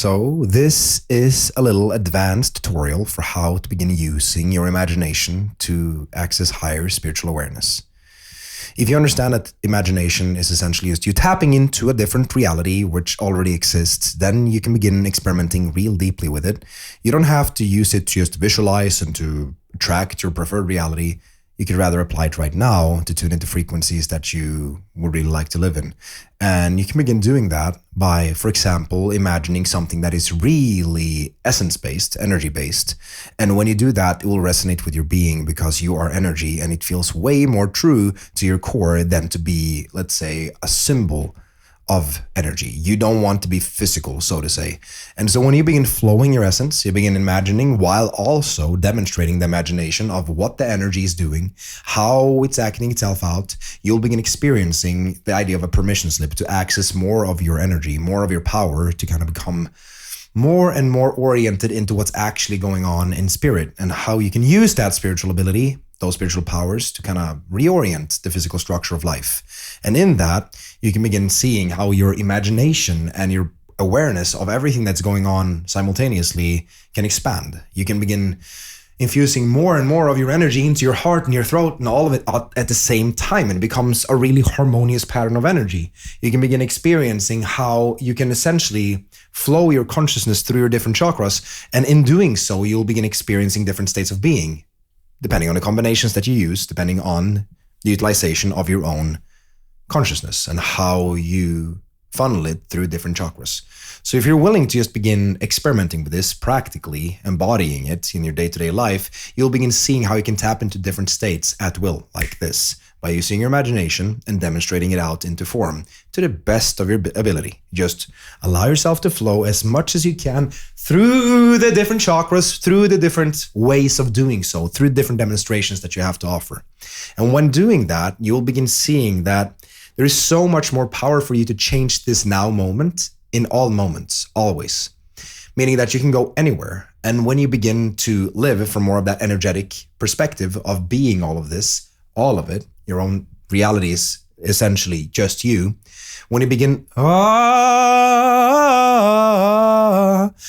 So this is a little advanced tutorial for how to begin using your imagination to access higher spiritual awareness. If you understand that imagination is essentially just you tapping into a different reality which already exists, then you can begin experimenting real deeply with it. You don't have to use it to just visualize and to attract your preferred reality. You could rather apply it right now to tune into frequencies that you would really like to live in. And you can begin doing that by, for example, imagining something that is really essence-based, energy-based. And when you do that, it will resonate with your being because you are energy and it feels way more true to your core than to be, let's say, a symbol of energy. You don't want to be physical, so to say. And so when you begin flowing your essence, you begin imagining while also demonstrating the imagination of what the energy is doing, how it's acting itself out, you'll begin experiencing the idea of a permission slip to access more of your energy, more of your power to kind of become more and more oriented into what's actually going on in spirit and how you can use that spiritual ability, those spiritual powers, to kind of reorient the physical structure of life. And in that, you can begin seeing how your imagination and your awareness of everything that's going on simultaneously can expand. You can begin infusing more and more of your energy into your heart and your throat and all of it at the same time, and it becomes a really harmonious pattern of energy. You can begin experiencing how you can essentially flow your consciousness through your different chakras, and in doing so, you'll begin experiencing different states of being, depending on the combinations that you use, depending on the utilization of your own consciousness and how you funnel it through different chakras. So if you're willing to just begin experimenting with this, practically embodying it in your day-to-day life, you'll begin seeing how you can tap into different states at will, like this, by using your imagination and demonstrating it out into form to the best of your ability. Just allow yourself to flow as much as you can through the different chakras, through the different ways of doing so, through different demonstrations that you have to offer. And when doing that, you'll begin seeing that there is so much more power for you to change this now moment in all moments, always. Meaning that you can go anywhere. And when you begin to live from more of that energetic perspective of being all of this, all of it, your own reality is essentially just you. When you begin,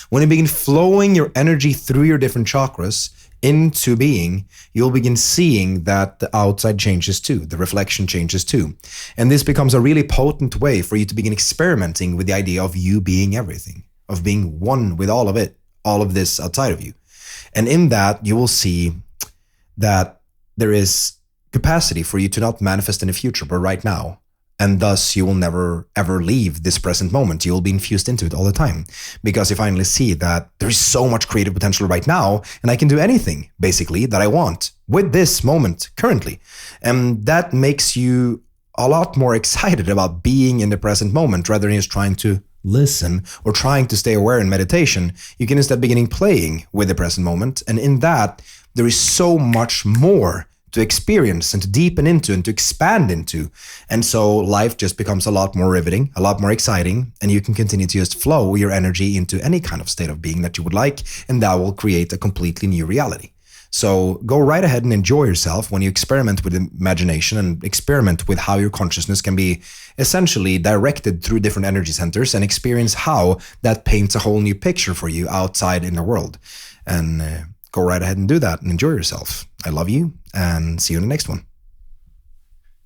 when you begin flowing your energy through your different chakras into being, you'll begin seeing that the outside changes too, the reflection changes too. And this becomes a really potent way for you to begin experimenting with the idea of you being everything, of being one with all of it, all of this outside of you. And in that, you will see that there is capacity for you to not manifest in the future, but right now. And thus, you will never, ever leave this present moment. You will be infused into it all the time. Because you finally see that there is so much creative potential right now, and I can do anything, basically, that I want with this moment currently. And that makes you a lot more excited about being in the present moment, rather than just trying to listen or trying to stay aware in meditation. You can instead begin playing with the present moment. And in that, there is so much more to experience and to deepen into and to expand into. And so life just becomes a lot more riveting, a lot more exciting, and you can continue to just flow your energy into any kind of state of being that you would like, and that will create a completely new reality. So go right ahead and enjoy yourself when you experiment with imagination and experiment with how your consciousness can be essentially directed through different energy centers, and experience how that paints a whole new picture for you outside in the world. And go right ahead and do that and enjoy yourself. I love you, and see you in the next one.